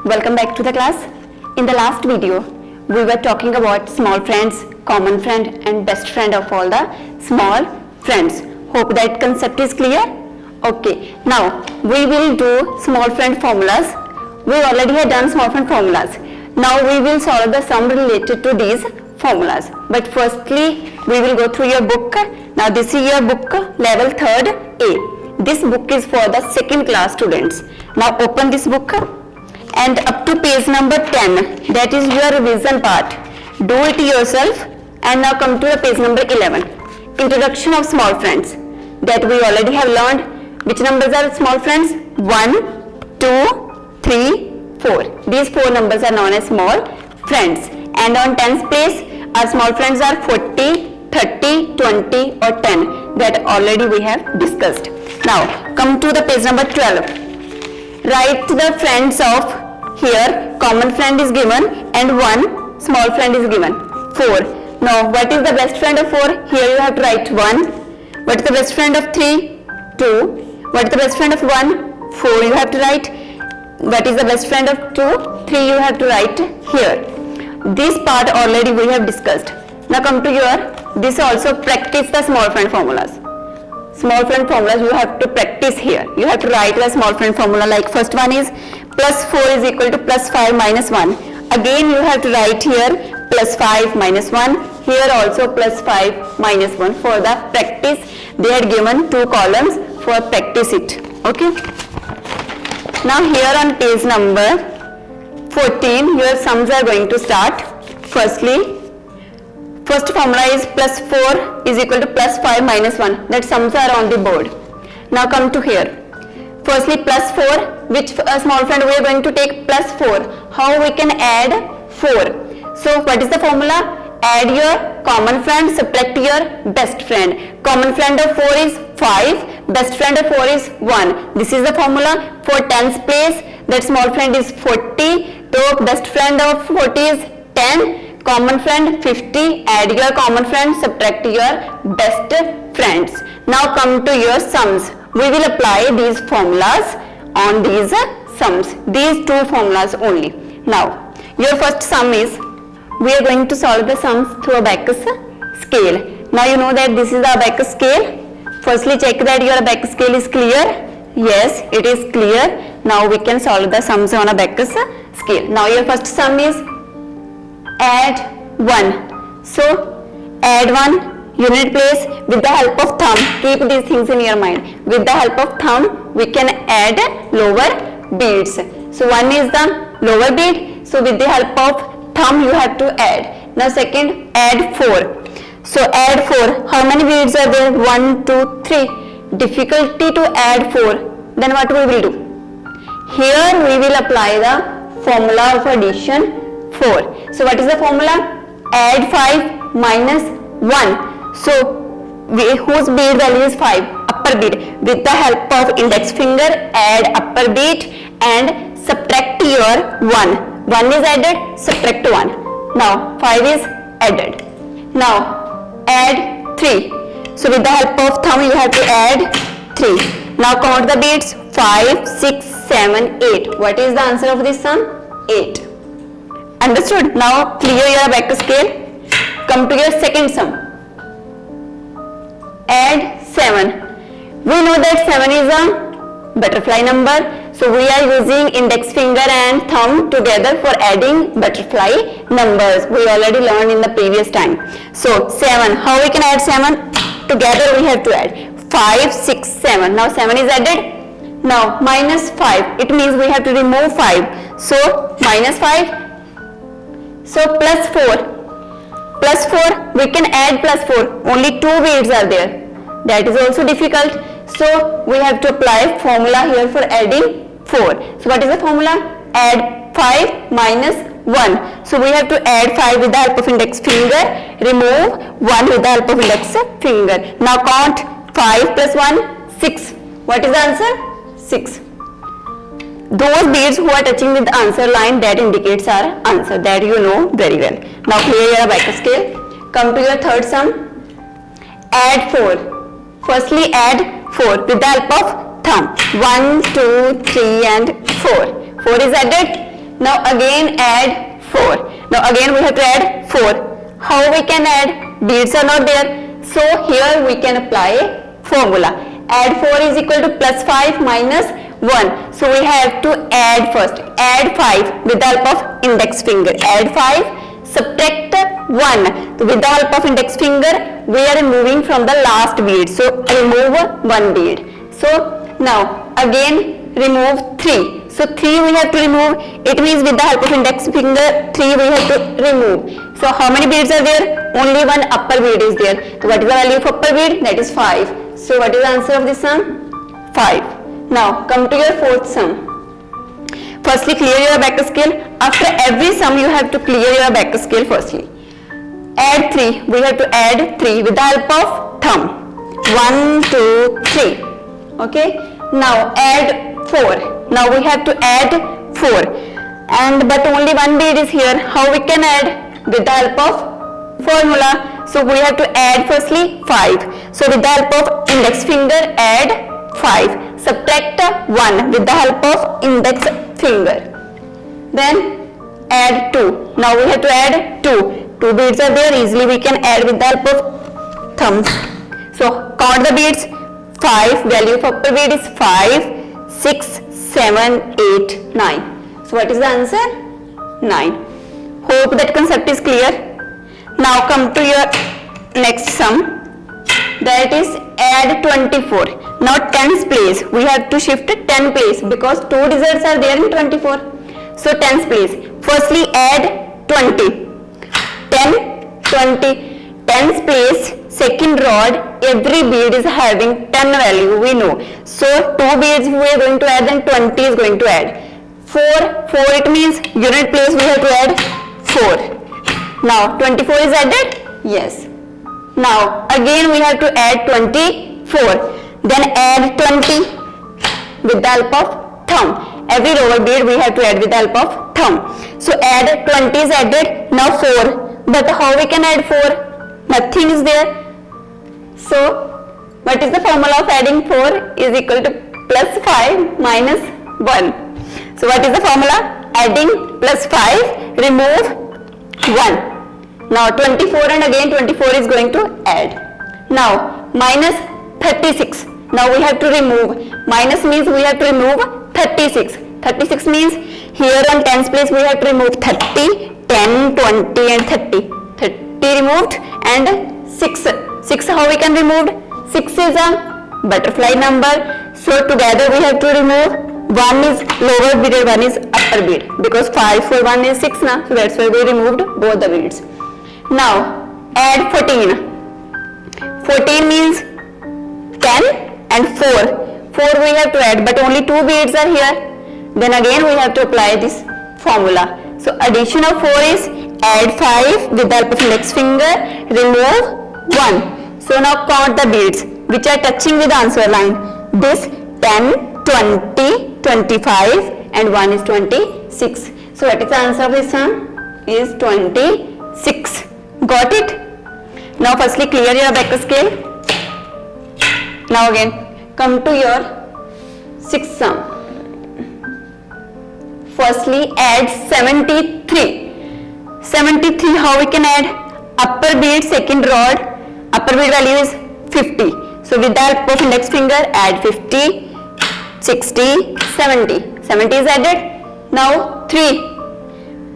Welcome back to the class. In the last video, we were talking about small friends, common friend and best friend of all the small friends. Hope that concept is clear. Okay, now we will do small friend formulas. We already have done small friend formulas. Now we will solve the sum related to these formulas. But firstly, we will go through your book. Now this is your book, level 3rd A. This book is for the second class students. Now open this book and up to page number 10, that is your revision part. Do it yourself and now come to the page number 11. Introduction of small friends, that we already have learned. Which numbers are small friends? 1, 2, 3, 4. These 4 numbers are known as small friends. And on 10th place, our small friends are 40, 30, 20 or 10. That already we have discussed. Now come to the page number 12. Write the friends of, here common friend is given and 1 small friend is given, 4. Now what is the best friend of 4? Here you have to write 1. What is the best friend of 3? 2. What is the best friend of 1? 4 you have to write. What is the best friend of 2? 3 you have to write here. This part already we have discussed. Now come to your, this also practice the small friend formulas. Small friend formulas you have to practice here. You have to write the small friend formula, like first one is plus 4 is equal to plus 5 minus 1. Again you have to write here plus 5 minus 1. Here also plus 5 minus 1 for the practice. They had given 2 columns for practice it. Okay. Now here on page number 14 your sums are going to start. Firstly, first formula is plus 4 is equal to plus 5 minus 1. That sums are on the board. Now come to here. Firstly plus 4, which small friend we are going to take plus 4. How we can add 4? So what is the formula? Add your common friend, subtract your best friend. Common friend of 4 is 5, best friend of 4 is 1. This is the formula. For 10th place, that small friend is 40. So best friend of 40 is 10. Common friend 50. Add your common friend, subtract your best friends. Now come to your sums. We will apply these formulas on these sums. These 2 formulas only. Now your first sum is, we are going to solve the sums through abacus scale. Now you know that this is the abacus scale. Firstly check that your abacus scale is clear. Yes, it is clear. Now we can solve the sums on abacus scale. Now your first sum is add 1. So add 1 unit place with the help of thumb. Keep these things in your mind. With the help of thumb we can add lower beads. So 1 is the lower bead. So with the help of thumb you have to add. Now second, add 4. So add 4. How many beads are there? 1, 2, 3. Difficulty to add 4. Then what we will do? Here we will apply the formula of addition 4. So what is the formula? Add 5 minus 1. So whose bead value is 5? Upper bead. With the help of index finger add upper bead and subtract your 1. 1 is added, subtract 1. Now 5 is added. Now add 3. So with the help of thumb you have to add 3. Now count the beads. 5, 6, 7, 8. What is the answer of this sum? 8. Understood? Now clear your abacus scale. Come to your second sum. Add 7. We know that 7 is a butterfly number. So we are using index finger and thumb together for adding butterfly numbers. We already learned in the previous time. So 7. How we can add 7? Together we have to add 5, 6, 7. Now 7 is added. Now minus 5. It means we have to remove 5. So minus 5. So plus 4. Plus 4. We can add plus 4. Only 2 beads are there. That is also difficult. So we have to apply formula here for adding 4. So what is the formula? Add 5 minus 1. So we have to add 5 with the help of index finger, remove 1 with the help of index finger. Now count 5 plus 1, 6. What is the answer? 6. Those beads who are touching with the answer line, that indicates our answer. That you know very well. Now clear your abacus scale. Come to your third sum. Add 4. Firstly add 4 with the help of thumb. 1, 2, 3 and 4. 4 is added. Now again add 4. Now again we have to add 4. How we can add? Beads are not there. So here we can apply formula. Add 4 is equal to plus 5 minus 1. So we have to add first. Add 5 with the help of index finger. Add 5, subtract 1. So with the help of index finger, we are removing from the last bead. So remove 1 bead. So now again remove 3. So 3 we have to remove. It means with the help of index finger, 3 we have to remove. So how many beads are there? Only one upper bead is there. So what is the value of upper bead? That is 5. So what is the answer of this sum? 5. Now come to your fourth sum. Firstly clear your back scale. After every sum you have to clear your back scale firstly. Add 3. We have to add 3 with the help of thumb. 1, 2, 3. Okay. Now add 4. Now we have to add 4. But only one bead is here. How we can add? With the help of formula. So we have to add firstly 5. So with the help of index finger add 5. Subtract 1 with the help of index finger. Then add 2. Now we have to add 2. 2 beads are there. Easily we can add with the help of thumbs. So count the beads. 5. Value of upper bead is 5, 6, 7, 8, 9. So what is the answer? 9. Hope that concept is clear. Now come to your next sum. That is add 24. Now tens place. We have to shift 10 place because 2 digits are there in 24. So tens place. Firstly add 20. 10, 20. Tens place, second rod, every bead is having 10 value, we know. So 2 beads we are going to add and 20 is going to add. 4, it means unit place we have to add 4. Now 24 is added? Yes. Now again we have to add 24. Then add 20 with the help of thumb. Every lower bead we have to add with the help of thumb. So add 20 is added. Now 4. But how we can add 4? Nothing is there. So what is the formula of adding 4? Is equal to plus 5 minus 1. So what is the formula? Adding plus 5, remove 1. Now 24 and again 24 is going to add. Now minus 36. Now we have to remove. Minus means we have to remove 36. 36 means here on tens place we have to remove 30, 10, 20 and 30. 30 removed and 6. 6 how we can remove? 6 is a butterfly number. So together we have to remove. 1 is lower bead and 1 is upper bead. Because 5 for 1 is 6 now. So that's why we removed both the beads. Now add 14. 14 means 10 and 4. 4 we have to add but only 2 beads are here. Then again we have to apply this formula. So addition of 4 is add 5 with the help of index finger, remove 1. So now count the beads which are touching with the answer line. This 10, 20, 25 and 1 is 26. So what is the answer of this sum? Is 26. Got it? Now firstly clear your back scale. Now again come to your sixth sum. Firstly add 73. 73 how we can add? Upper bead second rod, upper bead value is 50. So with the help of index finger add 50, 60, 70. 70 is added. Now 3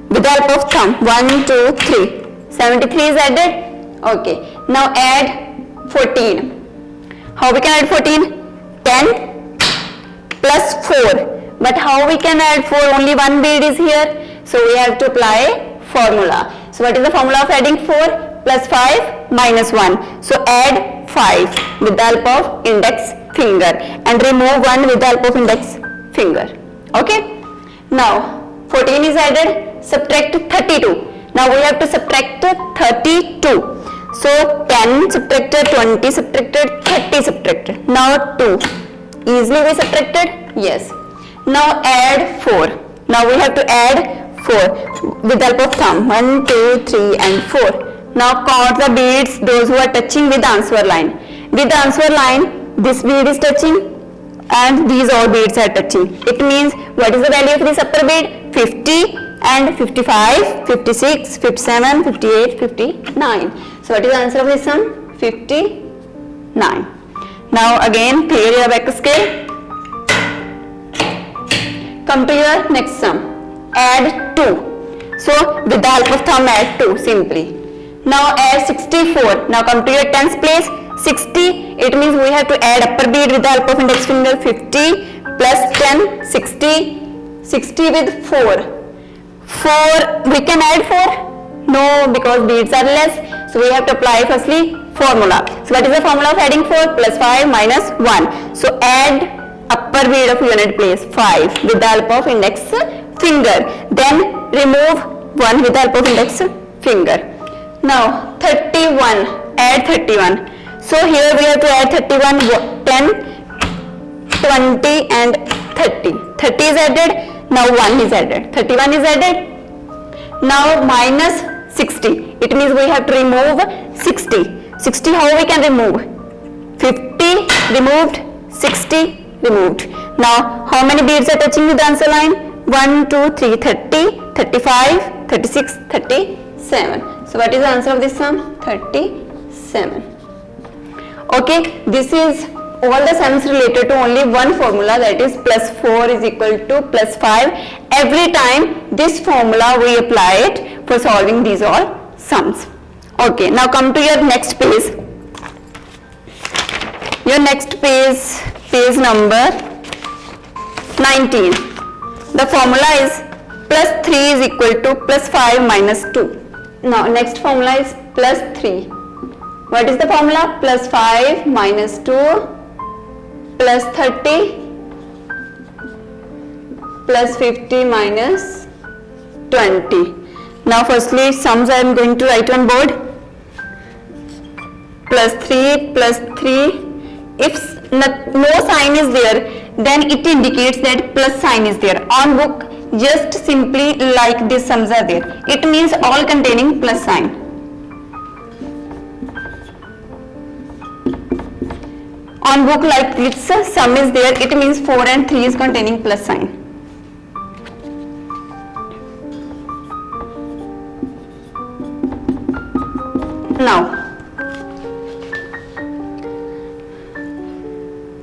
with the help of thumb 1, 2, 3. 73 is added. Okay. Now add 14. How we can add 14? 10 plus 4. But how we can add 4? Only one bead is here. So we have to apply formula. So what is the formula of adding 4? Plus 5 minus 1. So add 5 with the help of index finger and remove 1 with the help of index finger. Okay. Now 14 is added. Subtract 32. Now we have to subtract 32. So 10 subtracted, 20 subtracted, 30 subtracted. Now 2. Easily we subtracted? Yes. Now add 4. Now we have to add 4 with the help of thumb. 1, 2, 3 and 4. Now count the beads, those who are touching with the answer line. With the answer line, this bead is touching and these all beads are touching. It means what is the value of this upper bead? 50 and 55, 56, 57, 58, 59. So what is the answer of this sum? 59. Now again clear your back scale. Come to your next sum. Add 2. So with the help of thumb add 2 simply. Now add 64. Now come to your tens place. 60, it means we have to add upper bead with the help of index finger. 50 plus 10, 60. 60 with 4. 4, we can add 4? No, because beads are less. So we have to apply firstly formula. So what is the formula of adding 4? Plus 5 minus 1. So add upper bead of unit place 5 with the help of index finger. Then remove 1 with the help of index finger. Now 31, add 31. So here we have to add 31, 10, 20 and 30. 30 is added. Now 1 is added. 31 is added. Now minus 60. It means we have to remove 60. 60 how we can remove? 50 removed, 60 removed. Now how many beads are touching with the answer line? 1, 2, 3, 30, 35, 36, 37. So what is the answer of this sum? 37. Okay, this is all the sums related to only one formula, that is plus 4 is equal to plus 5. Every time this formula we apply it for solving these all sums. Okay, now come to your next page. Your next page, page number 19. The formula is plus 3 is equal to plus 5 minus 2. Now next formula is plus 3. What is the formula? Plus 5 minus 2 plus 30 plus 50 minus 20. Now firstly sums I am going to write on board. Plus 3 plus 3. If no sign is there, then it indicates that plus sign is there. On book just simply like these sums are there. It means all containing plus sign. On book like this sum is there, it means 4 and 3 is containing plus sign. Now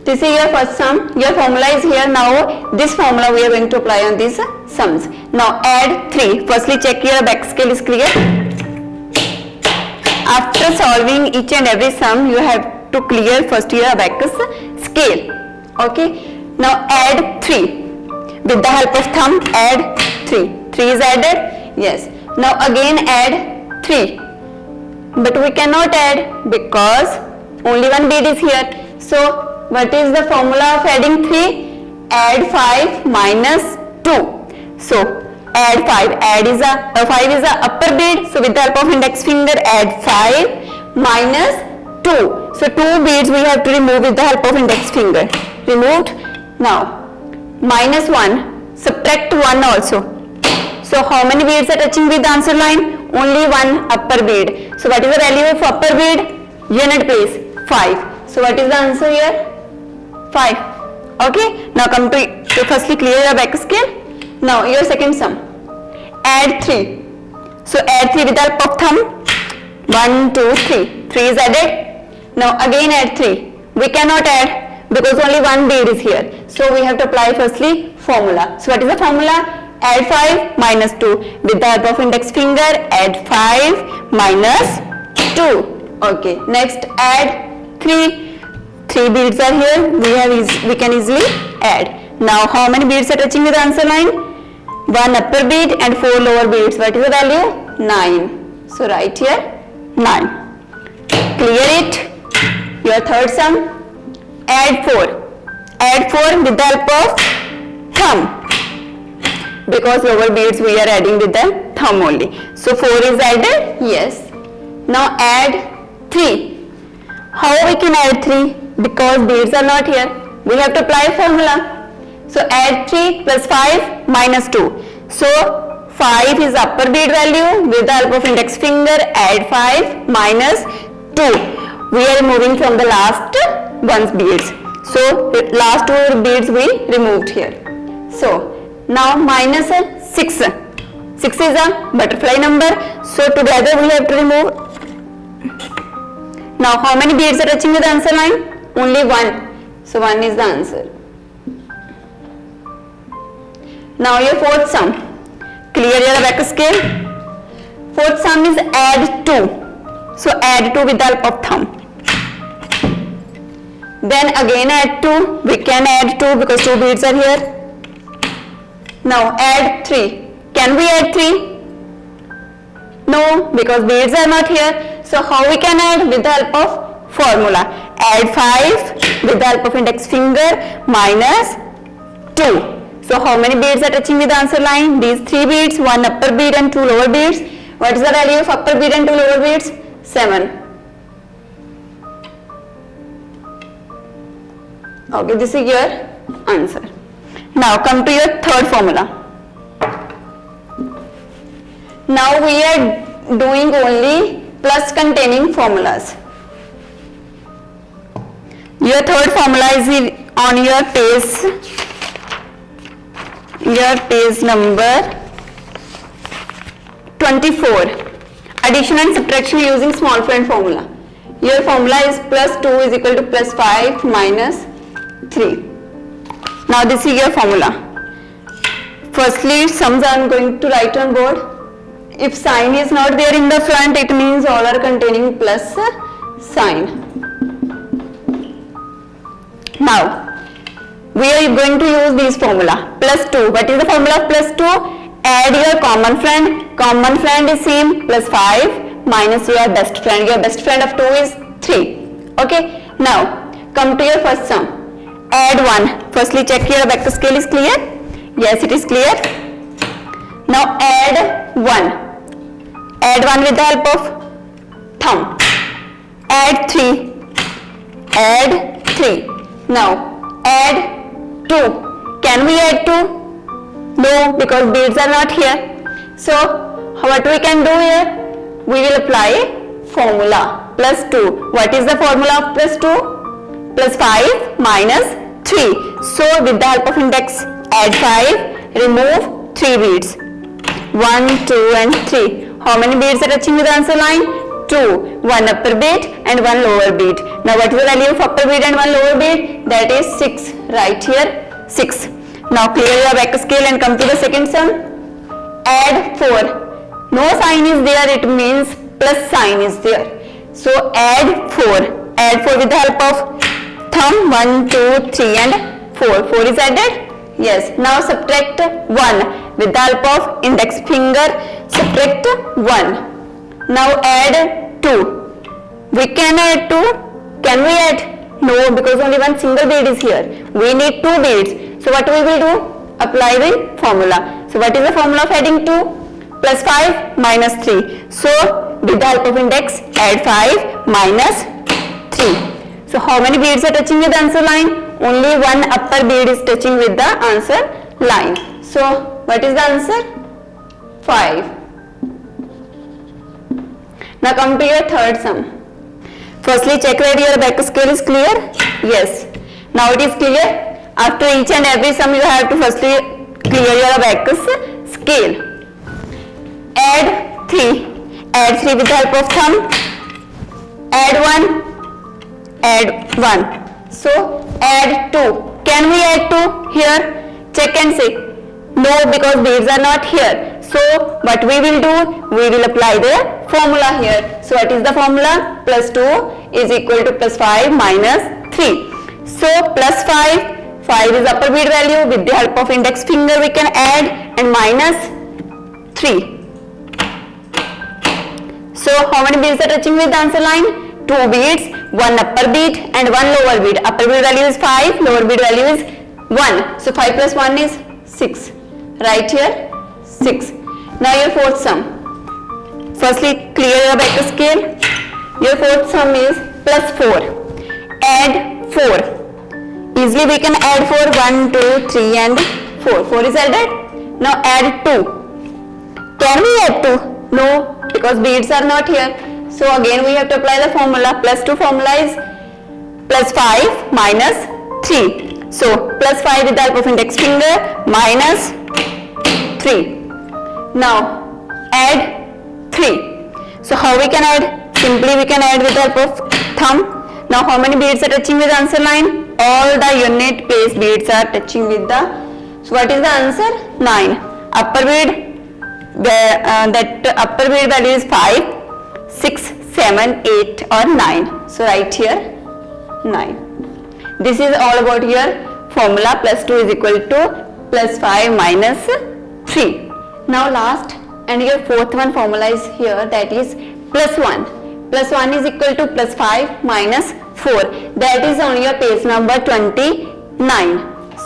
this is your first sum. Your formula is here. Now this formula we are going to apply on these sums. Now add 3. Firstly check your back scale is clear. After solving each and every sum you have to clear first your abacus scale. Okay, now add 3 with the help of thumb. Add 3. 3 is added. Yes. Now again add 3, but we cannot add because only one bead is here. So what is the formula of adding 3? Add 5 minus 2. So add 5. Add is a 5 is a upper bead. So with the help of index finger add 5 minus 2. So 2 beads we have to remove with the help of index finger. Removed. Now minus 1. Subtract 1 also. So how many beads are touching with the answer line? Only one upper bead. So what is the value of upper bead? Unit place 5. So what is the answer here? 5. Okay. Now come to firstly clear your back scale. Now your second sum. Add 3. So add 3 with the help of thumb. 1, 2, 3. 3 is added. Now again add 3. We cannot add because only one bead is here. So we have to apply firstly formula. So what is the formula? Add 5 minus 2. With the help of index finger add 5 minus 2. Okay. Next add 3. 3 beads are here. We can easily add. Now how many beads are touching with the answer line? 1 upper bead and 4 lower beads. What is the value? 9. So write here 9. Clear it. Your third sum. Add 4. Add 4 with the help of thumb. Because lower beads we are adding with the thumb only. So 4 is added. Yes. Now add 3. How we can add 3? Because beads are not here. We have to apply formula. So add 3 plus 5 minus 2. So 5 is upper bead value. With the help of index finger add 5 minus 2. We are removing from the last one's beads. So last 2 beads we removed here. So now minus 6. 6 is a butterfly number. So together we have to remove. Now how many beads are touching with the answer line? Only 1. So 1 is the answer. Now your fourth sum. Clear your abacus scale. Fourth sum is add 2. So add 2 with the help of thumb. Then again add 2. We can add 2 because 2 beads are here. Now add 3. Can we add 3? No, because beads are not here. So how we can add? With the help of formula. Add 5 with the help of index finger minus 2. So how many beads are touching with the answer line? These 3 beads, 1 upper bead and 2 lower beads. What is the value of upper bead and 2 lower beads? 7. Okay, this is your answer. Now come to your third formula. Now we are doing only plus containing formulas. Your third formula is on your page number 24. Addition and subtraction using small friend formula. Your formula is plus 2 is equal to plus 5 minus 3. Now this is your formula. Firstly, sums I am going to write on board. If sign is not there in the front, it means all are containing plus sign. Now we are going to use this formula. Plus 2. What is the formula of plus 2? Add your common friend. Common friend is same, plus 5 minus your best friend. Your best friend of 2 is 3. Okay. Now come to your first sum. Add 1. Firstly check your abacus scale is clear. Yes, it is clear. Now add 1. Add 1 with the help of thumb. Add 3. Add 3. Now add 2. Can we add 2? No, because beads are not here. So what we can do here? We will apply formula. Plus 2. What is the formula of plus 2? Plus 5 minus 3. So with the help of index add 5, remove 3 beads. 1, 2 and 3. How many beads are touching with the answer line? 2. 1 upper bead and 1 lower bead. Now what is the value of upper bead and 1 lower bead? That is 6. Right here 6. Now clear your abacus scale and come to the second sum. Add 4. No sign is there, it means plus sign is there. So add 4. Add 4 with the help of thumb. 1, 2, 3 and 4. 4 is added? Yes. Now subtract 1 with the help of index finger. Subtract 1. Now add 2. We can add 2. Can we add? No, because only one single bead is here. We need 2 beads. So what we will do? Apply the formula. So what is the formula of adding 2? Plus 5 minus 3. So with the help of index add 5 minus 3. So how many beads are touching with the answer line? Only one upper bead is touching with the answer line. So what is the answer? 5. Now come to your third sum. Firstly check whether your abacus scale is clear. Yes. Now it is clear. After each and every sum you have to firstly clear your abacus scale. Add 3. Add 3 with the help of thumb. Add 1. Add 1. So add 2. Can we add 2 here? Check and see. No, because beads are not here. So what we will do? We will apply the formula here. So what is the formula? Plus 2 is equal to plus 5 minus 3. So plus 5. 5 is upper bead value. With the help of index finger we can add and minus 3. So how many beads are touching with the answer line? 2 beads, 1 upper bead and 1 lower bead. Upper bead value is 5, lower bead value is 1. So 5 plus 1 is 6. Right here 6. Now your fourth sum. Firstly clear your abacus scale. Your fourth sum is plus 4. Add 4. Easily we can add 4. 1, 2, 3 and 4. 4 is added. Now add 2. Can we add 2? No, because beads are not here. So again we have to apply the formula. Plus 2 formula is plus 5 minus 3. So plus 5 with the help of index finger minus 3. now add 3. So how we can add? Simply we can add with the help of thumb. Now how many beads are touching with the answer line? All the unit place beads are touching with the, so what is the answer? 9. Upper bead, that upper bead value is 5, 6, 7, 8 or 9. So write here 9. This is all about your formula. Plus 2 is equal to plus 5 minus 3. Now last and your fourth one formula is here, that is plus 1. Plus 1 is equal to plus 5 minus 4. That is on your page number 29.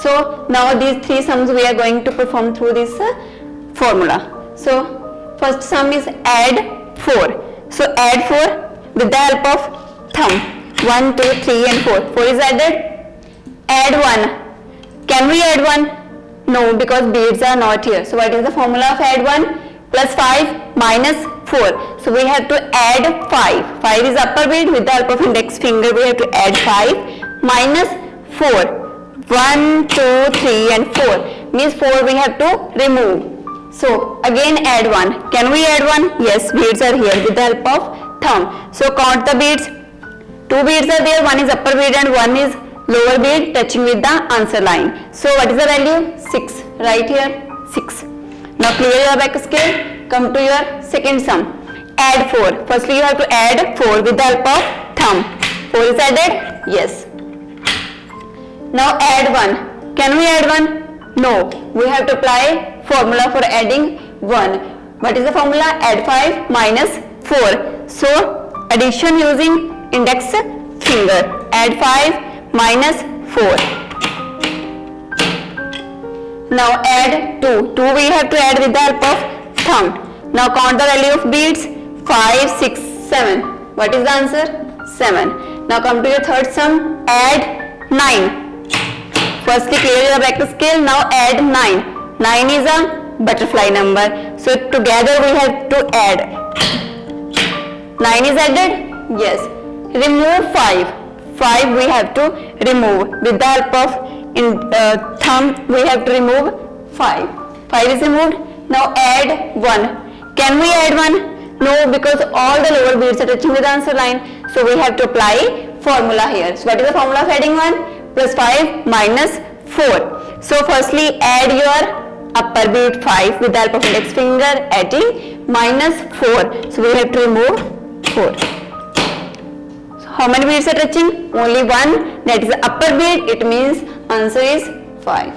So now these 3 sums we are going to perform through this formula. So first sum is add 4. So add 4 with the help of thumb. 1, 2, 3 and 4. 4 is added. Add 1. Can we add 1? No, because beads are not here. So what is the formula of add 1? Plus 5 minus 4. So we have to add 5. 5 is upper bead. With the help of index finger we have to add 5 minus 4. 1, 2, 3 and 4. Means 4 we have to remove. So again add 1. Can we add 1? Yes, beads are here with the help of thumb. So count the beads. 2 beads are there. One is upper bead and one is lower bead touching with the answer line. So what is the value? 6. Right here 6. Now clear your back scale. Come to your second sum. Add 4. Firstly you have to add 4 with the help of thumb. 4 is added? Yes. Now add 1. Can we add 1? No. We have to apply formula for adding 1. What is the formula? Add 5 minus 4. So addition using index finger. Add 5 minus 4. Now add 2. 2 we have to add with the help of thumb. Now count the value of beads. 5, 6, 7. What is the answer? 7. Now come to your third sum. Add 9. Firstly clear your back scale. Now add 9. 9 is a butterfly number. So together we have to add. 9 is added? Yes. Remove 5. 5 we have to remove. With the help of thumb we have to remove 5. 5 is removed. Now add 1. Can we add 1? No, because all the lower beads are touching with the answer line. So we have to apply formula here. So what is the formula of adding 1? Plus 5 minus 4. So firstly add your upper bead 5 with the help of index finger, adding minus 4. So we have to remove 4. So how many beads are touching? Only one, that is the upper bead. It means answer is 5.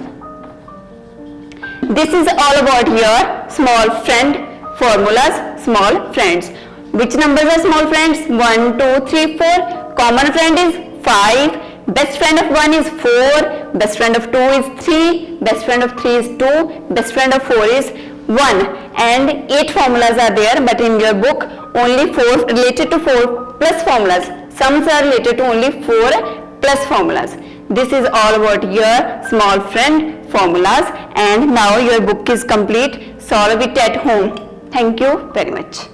This is all about your small friend formulas, small friends. Which numbers are small friends? 1, 2, 3, 4. Common friend is 5. Best friend of 1 is 4. Best friend of 2 is 3. Best friend of 3 is 2. Best friend of 4 is 1. And 8 formulas are there, but in your book only 4 related to 4 plus formulas. Sums are related to only 4 plus formulas. This is all about your small friend formulas, and now your book is complete. Solve it at home. Thank you very much.